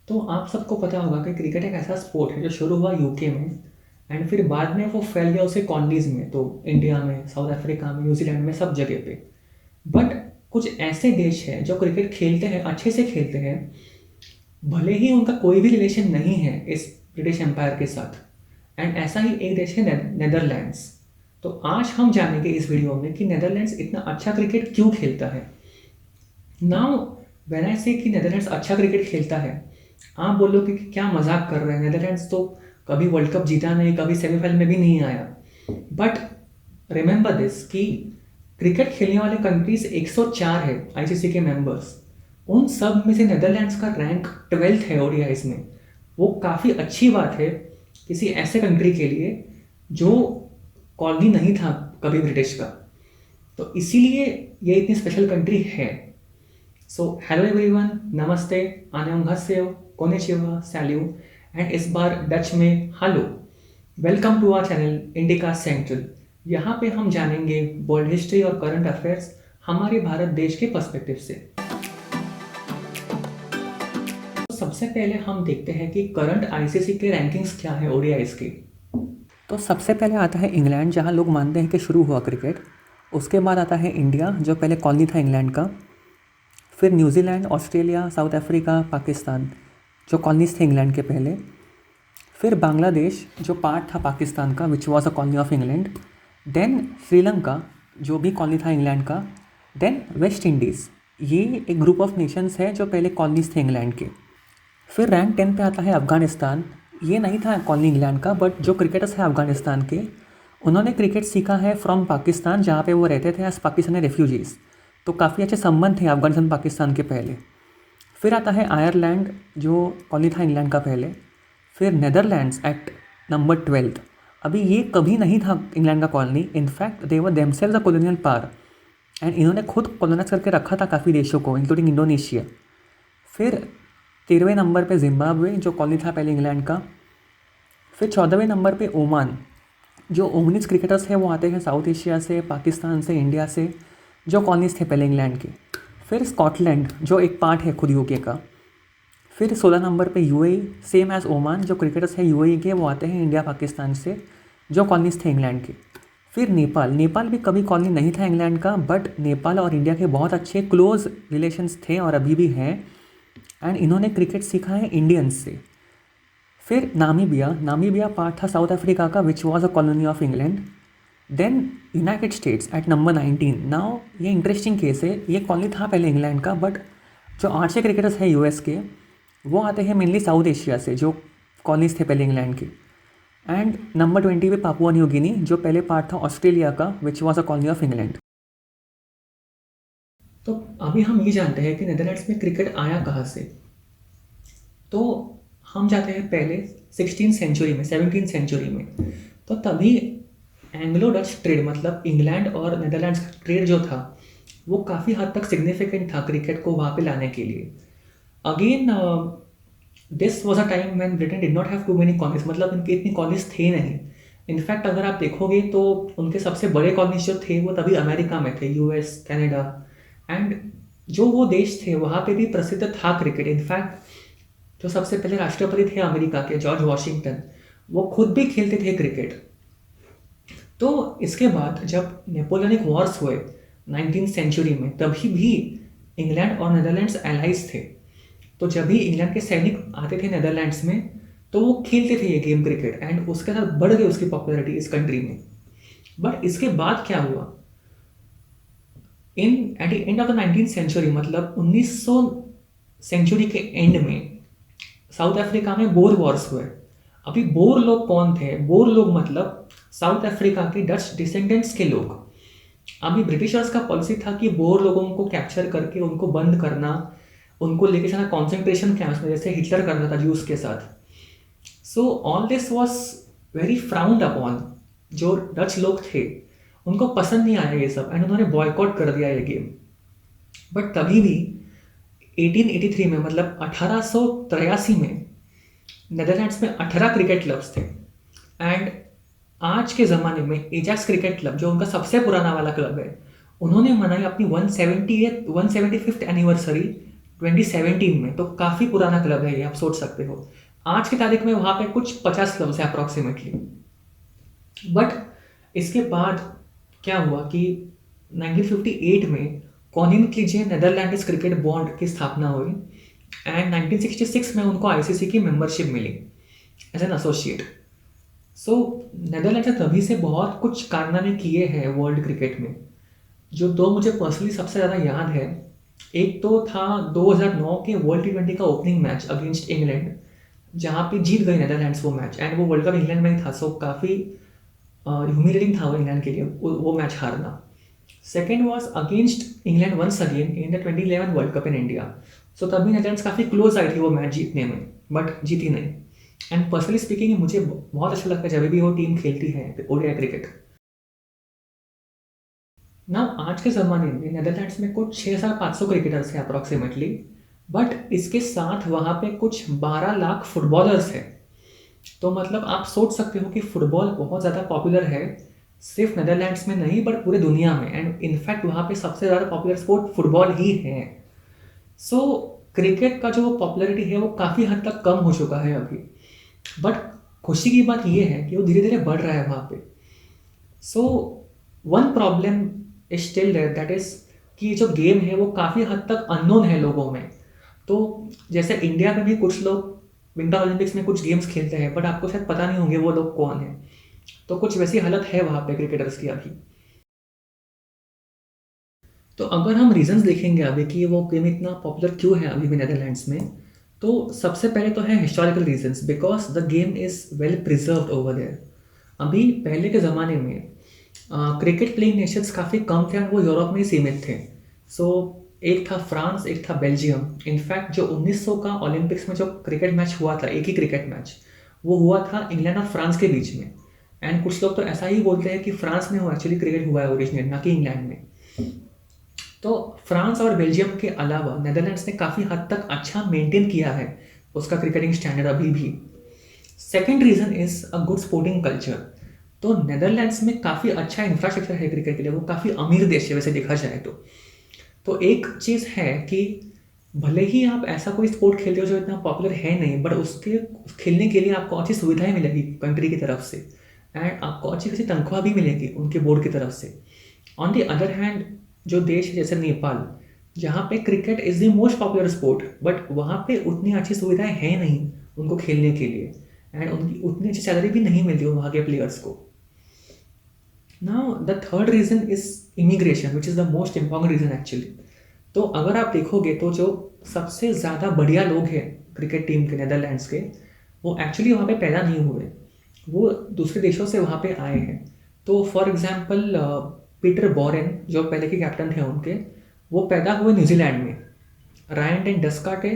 तो आप सबको पता होगा कि क्रिकेट एक ऐसा स्पोर्ट है जो शुरू हुआ यूके में एंड फिर बाद में वो फैल गया उसे कॉलोनीज़ में, तो इंडिया में, साउथ अफ्रीका में, न्यूजीलैंड में, सब जगह पे। बट कुछ ऐसे देश हैं जो क्रिकेट खेलते हैं, अच्छे से खेलते हैं, भले ही उनका कोई भी रिलेशन नहीं है इस ब्रिटिश एम्पायर के साथ। एंड ऐसा ही एक देश है नेदरलैंड्स। तो आज हम जानेंगे इस वीडियो में कि नेदरलैंड्स इतना अच्छा क्रिकेट क्यों खेलता है। नाउ व्हेन आई से कि नेदरलैंड्स अच्छा क्रिकेट खेलता है, आप बोलोगे कि क्या मजाक कर रहे हैं, नेदरलैंड्स तो कभी वर्ल्ड कप जीता नहीं, कभी सेमीफाइनल में भी नहीं आया। बट रिमेंबर दिस कि क्रिकेट खेलने वाले कंट्रीज 104 है आईसीसी के मेंबर्स। उन सब में से नेदरलैंड्स का रैंक 12th है ओडीआईज में। वो काफ़ी अच्छी बात है किसी ऐसे कंट्री के लिए जो कॉलोनी नहीं था कभी ब्रिटिश का। तो इसीलिए ये इतनी स्पेशल कंट्री है। सो हेलो एवरीवन, नमस्ते, आन्योंघासेयो, कोनिचिवा, सैल्यू एंड इस बार डच में hello. Welcome to our channel Indica Central. यहाँ पे हम जानेंगे वर्ल्ड हिस्ट्री और करंट अफेयर्स हमारे भारत देश के पर्सपेक्टिव से। तो सबसे पहले हम देखते हैं कि करंट आईसीसी के रैंकिंग्स क्या है ओडीआईज के। तो सबसे पहले आता है इंग्लैंड, जहाँ लोग मानते हैं कि शुरू हुआ क्रिकेट। उसके बाद आता है इंडिया, जो पहले कॉलोनी था इंग्लैंड का। फिर New Zealand, Australia, south Africa, Pakistan, जो कॉलोनीज थे इंग्लैंड के पहले। फिर बांग्लादेश, जो पार्ट था पाकिस्तान का, which was a colony of England. Then Sri Lanka, जो भी कॉलोनी था इंग्लैंड का। Then West Indies. ये एक ग्रुप ऑफ नेशंस है जो पहले कॉलोनीज थे इंग्लैंड के। फिर रैंक 10 पे आता है अफ़गानिस्तान। ये नहीं था कॉलोनी इंग्लैंड का, बट जो क्रिकेटर्स हैं अफ़गानिस्तान के, उन्होंने क्रिकेट सीखा है फ्रॉम पाकिस्तान, जहाँ पे वो रहते थे एज पाकिस्तानी रेफ्यूजीज़। तो काफ़ी अच्छे संबंध थे अफ़गानिस्तान पाकिस्तान के पहले। फिर आता है आयरलैंड, जो कॉलोनी था इंग्लैंड का पहले। फिर नेदरलैंड्स एट नंबर 12th। अभी ये कभी नहीं था इंग्लैंड का colony, in fact they were themselves a colonial power, and इन्होंने खुद कॉलोनाइज करके रखा था काफ़ी देशों को, इंक्लूडिंग इंडोनेशिया। फिर 13वें नंबर पे जिम्बाब्वे, जो कॉलोनी था पहले इंग्लैंड का। फिर 14वें नंबर पे ओमान। जो ओमनीज क्रिकेटर्स हैं वो आते हैं साउथ एशिया से, पाकिस्तान से, इंडिया से, जो कॉलोनीज थे पहले इंग्लैंड के। फिर स्कॉटलैंड, जो एक पार्ट है खुद यूके का। फिर 16 नंबर पे यूएई, सेम एज ओमान, जो क्रिकेटर्स हैं यूएई के, वो आते हैं इंडिया पाकिस्तान से, जो कॉलोनीज थे इंग्लैंड के। फिर नेपाल। नेपाल भी कभी कॉलोनी नहीं था इंग्लैंड का, बट नेपाल और इंडिया के बहुत अच्छे क्लोज रिलेशंस थे और अभी भी हैं, एंड इन्होंने क्रिकेट सीखा है इंडियंस से। फिर नामीबिया। नामीबिया पार्ट था साउथ अफ्रीका का, which was a colony of England. Then United States at number 19। Now ये इंटरेस्टिंग केस है, ये कॉलोनी था पहले इंग्लैंड का, बट जो 8 क्रिकेटर्स हैं यूएस के, वो आते हैं मेनली साउथ एशिया से, जो कॉलोनीज थे पहले इंग्लैंड के। एंड नंबर 20 पे पापुआ न्यू गिनी, जो पहले पार्ट था ऑस्ट्रेलिया का, which was a colony of England. तो अभी हम ये जानते हैं कि नेदरलैंड्स में क्रिकेट आया कहाँ से। तो हम जाते हैं पहले 16th सेंचुरी में, 17th सेंचुरी में। तो तभी एंग्लो डच ट्रेड, मतलब इंग्लैंड और नेदरलैंड्स का ट्रेड जो था, वो काफ़ी हद तक सिग्निफिकेंट था क्रिकेट को वहाँ पे लाने के लिए। Again this was a time when Britain did not have too many colonies, मतलब इनके इतनी कॉलोनीज थे नहीं। इनफैक्ट अगर आप देखोगे तो उनके सबसे बड़े कॉलोनीज जो थे वो तभी अमेरिका में थे, यूएस, कनाडा। एंड जो वो देश थे वहाँ पे भी प्रसिद्ध था क्रिकेट। इनफैक्ट जो सबसे पहले राष्ट्रपति थे अमेरिका के, जॉर्ज वॉशिंगटन, वो खुद भी खेलते थे क्रिकेट। तो इसके बाद जब नेपोलियनिक वॉर्स हुए 19th सेंचुरी में, तभी भी इंग्लैंड और नेदरलैंड्स एलाइज थे। तो जब भी इंग्लैंड के सैनिक आते थे नेदरलैंड्स में, तो वो खेलते थे ये गेम क्रिकेट, एंड उसके साथ बढ़ गई उसकी पॉपुलैरिटी इस कंट्री में। बट इसके बाद क्या हुआ, at the end of the 19th century, मतलब 1900 सेंचुरी के एंड में, साउथ अफ्रीका में बोर वॉर्स हुए। अभी बोर लोग कौन थे? बोर लोग मतलब साउथ अफ्रीका के डच डिसेंडेंट्स के लोग। अभी ब्रिटिशर्स का पॉलिसी था कि बोर लोगों को कैप्चर करके उनको बंद करना, उनको लेके जाना कॉन्सेंट्रेशन कैंप्स में, जैसे हिटलर करता था ज्यूस के साथ। So all this was very frowned upon. जो डच लोग थे उनको पसंद नहीं आया ये सब, एंड उन्होंने बॉयकॉट कर दिया ये गेम। बट तभी भी 1883 में, मतलब 1883 में, नेदरलैंड्स में 18 क्रिकेट क्लब्स थे। एंड आज के ज़माने में एजैक्स क्रिकेट क्लब, जो उनका सबसे पुराना वाला क्लब है, उन्होंने मनाई अपनी 175th एनिवर्सरी 2017 में, तो काफ़ी पुराना क्लब है ये, आप सोच सकते हो। आज की तारीख में वहाँ पे कुछ 50 क्लब्स हैं अप्रॉक्सीमेटली। बट इसके बाद क्या हुआ कि 1958 में कॉनिंग नेदरलैंड्स क्रिकेट बोर्ड की स्थापना हुई एंड 1966 में उनको आईसीसी की मेंबरशिप मिली as an associate. So Netherland ने तभी से बहुत कुछ कारनामे किए हैं वर्ल्ड क्रिकेट में। जो दो मुझे पर्सनली सबसे ज़्यादा याद है, एक तो था 2009 के वर्ल्ड टी20 का ओपनिंग मैच अगेंस्ट इंग्लैंड, जहाँ पे जीत गई नेदरलैंड्स वो मैच, एंड वो वर्ल्ड कप इंग्लैंड में ही था। सो काफ़ी ह्यूमिलेटिंग था वो इंग्लैंड के लिए वो मैच हारना। Second was against England once again in the 2011 world cup in India. So तभी नेदरलैंड्स काफ़ी क्लोज आई थी वो मैच जीतने में, बट जीती नहीं। एंड पर्सनली स्पीकिंग मुझे बहुत अच्छा लगता है जब भी वो टीम खेलती है ओडीआई क्रिकेट। ना आज के ज़माने में नेदरलैंड्स में कुछ 6,500 क्रिकेटर्स हैं अप्रॉक्सीमेटली, बट इसके साथ वहाँ पे कुछ 12 लाख फुटबॉलर्स हैं। तो मतलब आप सोच सकते हो कि फुटबॉल बहुत ज़्यादा पॉपुलर है, सिर्फ नेदरलैंड्स में नहीं बट पूरे दुनिया में, एंड इनफैक्ट वहाँ पे सबसे ज़्यादा पॉपुलर स्पोर्ट फुटबॉल ही है। सो क्रिकेट का जो पॉपुलैरिटी है वो काफ़ी हद तक कम हो चुका है अभी, बट खुशी की बात ये है कि वो धीरे धीरे बढ़ रहा है वहाँ पे। So one problem is still there, that is कि जो गेम है वो काफ़ी हद तक अननोन है लोगों में। तो जैसे इंडिया में भी कुछ लोग विंटर ओलंपिक्स में कुछ गेम्स खेलते हैं, बट आपको शायद पता नहीं होंगे वो लोग कौन है। तो कुछ वैसी हालत है वहाँ पे क्रिकेटर्स की अभी। तो अगर हम रीजंस देखेंगे अभी कि वो गेम इतना पॉपुलर क्यों है अभी भी नेदरलैंड्स में, तो सबसे पहले तो है historical reasons, because the game is well preserved over there. अभी पहले के ज़माने में क्रिकेट प्लेइंग नेशंस काफ़ी कम थे और वो यूरोप में ही सीमित थे। सो एक था फ्रांस, एक था बेल्जियम। इनफैक्ट जो 1900 का ओलंपिक्स में जो क्रिकेट मैच हुआ था, एक ही क्रिकेट मैच, वो हुआ था इंग्लैंड और फ्रांस के बीच में। एंड कुछ लोग तो ऐसा ही बोलते हैं कि फ्रांस में वो एक्चुअली क्रिकेट हुआ है ओरिजिनेट, ना कि इंग्लैंड में। तो फ्रांस और बेल्जियम के अलावा नेदरलैंड्स ने काफ़ी हद तक अच्छा मेंटेन किया है उसका क्रिकेटिंग स्टैंडर्ड अभी भी। Second reason is a good sporting culture. तो नेदरलैंड्स में काफ़ी अच्छा इंफ्रास्ट्रक्चर है क्रिकेट के लिए, वो काफ़ी अमीर देश है वैसे देखा जाए तो एक चीज़ है कि भले ही आप ऐसा कोई स्पोर्ट खेलते हो जो इतना पॉपुलर है नहीं, बट उसके खेलने के लिए आपको अच्छी सुविधाएं मिलेगी कंट्री की तरफ से, एंड आपको अच्छी खासी तनख्वाह भी मिलेगी उनके बोर्ड की तरफ से। ऑन दी अदर हैंड जो देश है जैसे नेपाल, जहाँ पे cricket is the most popular sport, but वहाँ पे उतनी अच्छी सुविधाएं हैं नहीं उनको खेलने के लिए, एंड उनकी उतनी अच्छी सैलरी भी नहीं मिलती वहाँ के प्लेयर्स को। Now the third reason is immigration, which is the most important reason actually. तो अगर आप देखोगे तो जो सबसे ज़्यादा बढ़िया लोग हैं क्रिकेट टीम के नेदरलैंड्स के, वो एक्चुअली वहाँ पे पैदा नहीं हुए, वो दूसरे देशों से वहाँ पे आए हैं। तो फॉर एग्जांपल पीटर बोरेन जो पहले के कैप्टन थे उनके, वो पैदा हुए न्यूजीलैंड में। रायन डेन डस्काटे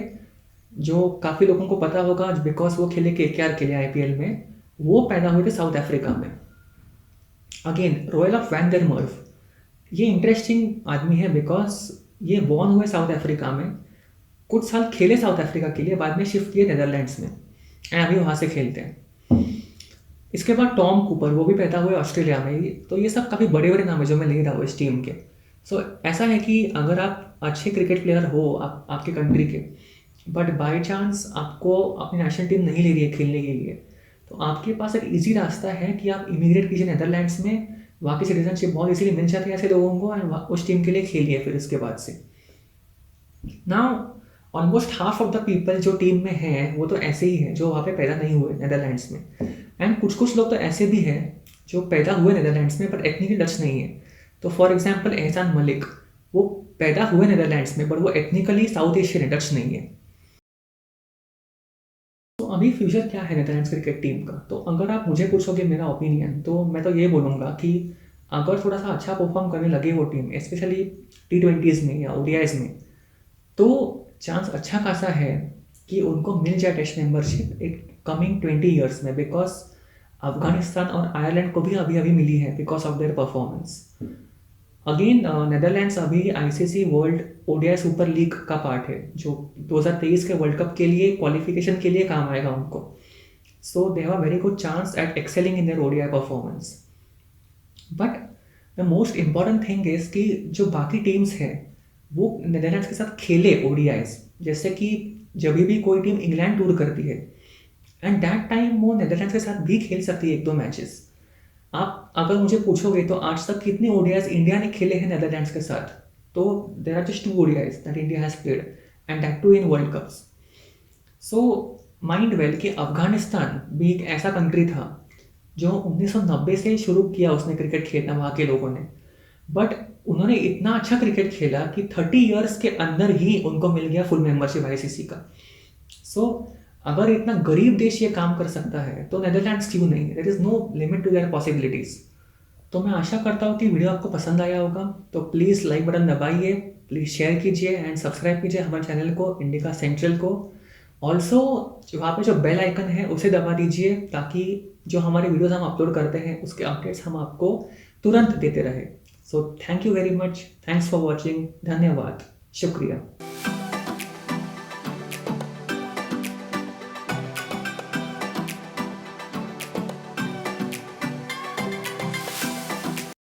जो काफ़ी लोगों को पता होगा बिकॉज वो खेले केकेआर के लिए आईपीएल में, वो पैदा हुए थे साउथ अफ्रीका में। Again Roelof van der Merwe, ये इंटरेस्टिंग आदमी है बिकॉज ये बॉर्न हुए साउथ अफ्रीका में, कुछ साल खेले साउथ अफ्रीका के लिए, बाद में शिफ्ट किए नेदरलैंड्स में एंड अभी वहाँ से खेलते हैं। इसके बाद टॉम कूपर, वो भी पैदा हुए ऑस्ट्रेलिया में ही। तो ये सब काफ़ी बड़े बड़े नाम है जो मैं ले रहा हूँ इस टीम के। सो ऐसा है कि अगर आप अच्छे क्रिकेट प्लेयर हो आपके कंट्री के, बट बाई चांस आपको अपनी नेशनल टीम नहीं ले रही है खेलने के लिए, तो आपके पास एक इजी रास्ता है कि आप इमिग्रेट कीजिए नेदरलैंड्स में, वहाँ की सिटीजनशिप बहुत इजीली मिल जाती है ऐसे लोगों को, एंड उस टीम के लिए खेलिए फिर इसके बाद से। Now almost half of the people जो टीम में हैं वो तो ऐसे ही हैं जो वहाँ पे पैदा नहीं हुए नेदरलैंड्स में, एंड कुछ कुछ लोग तो ऐसे भी हैं जो पैदा हुए नेदरलैंड्स में बट एथनिकली डच नहीं है। तो फॉर एग्जांपल एहसान मलिक, वो पैदा हुए नेदरलैंड्स में बट वो एथनिकली साउथ एशियन है, डच नहीं है। तो अभी फ्यूचर क्या है नेदरलैंड्स क्रिकेट टीम का, तो अगर आप मुझे पूछोगे मेरा ओपिनियन, तो मैं तो ये बोलूँगा कि अगर थोड़ा सा अच्छा परफॉर्म करने लगे वो टीम, स्पेशली T20s में या ODIs में, तो चांस अच्छा खासा है कि उनको मिल जाए टेस्ट मेंबरशिप एक कमिंग 20 ईयर्स में, बिकॉज अफगानिस्तान और आयरलैंड को भी अभी अभी मिली है because of their performance. Again Netherlands अभी ICC world ODI super league का पार्ट है जो 2023 के वर्ल्ड कप के लिए क्वालिफिकेशन के लिए काम आएगा उनको। So they have a very good chance at excelling in their ODI performance. But the most important thing is कि जो बाकी टीम्स हैं वो नेदरलैंड्स के साथ खेले ओडीआईज, जैसे कि जब भी कोई टीम इंग्लैंड टूर करती है एंड दैट टाइम वो नेदरलैंड्स के साथ भी खेल सकती है एक दो मैचेस। आप अगर मुझे पूछोगे तो आज तक कितने ओडीआईज इंडिया ने खेले हैं नेदरलैंड्स के साथ, तो there are just 2 ODIs that India has played and that too in world cups. So mind well कि अफगानिस्तान भी एक ऐसा कंट्री था जो 1990 से शुरू किया उसने क्रिकेट खेलना वहाँ के लोगों ने, बट उन्होंने इतना अच्छा क्रिकेट खेला कि 30 इयर्स के अंदर ही उनको मिल गया फुल मेंबरशिप आईसीसी का। सो अगर इतना गरीब देश ये काम कर सकता है तो नेदरलैंड्स क्यों नहीं? There is no limit to their possibilities. तो मैं आशा करता हूँ कि वीडियो आपको पसंद आया होगा, तो प्लीज़ लाइक बटन दबाइए, प्लीज़ शेयर कीजिए एंड सब्सक्राइब कीजिए हमारे चैनल को, इंडिका सेंट्रल को। ऑल्सो वहाँ पे जो बेल आइकन है उसे दबा दीजिए ताकि जो हमारे वीडियोज़ हम अपलोड करते हैं उसके अपडेट्स हम आपको तुरंत देते रहे। So thank you very much, thanks for watching, धन्यवाद, शुक्रिया।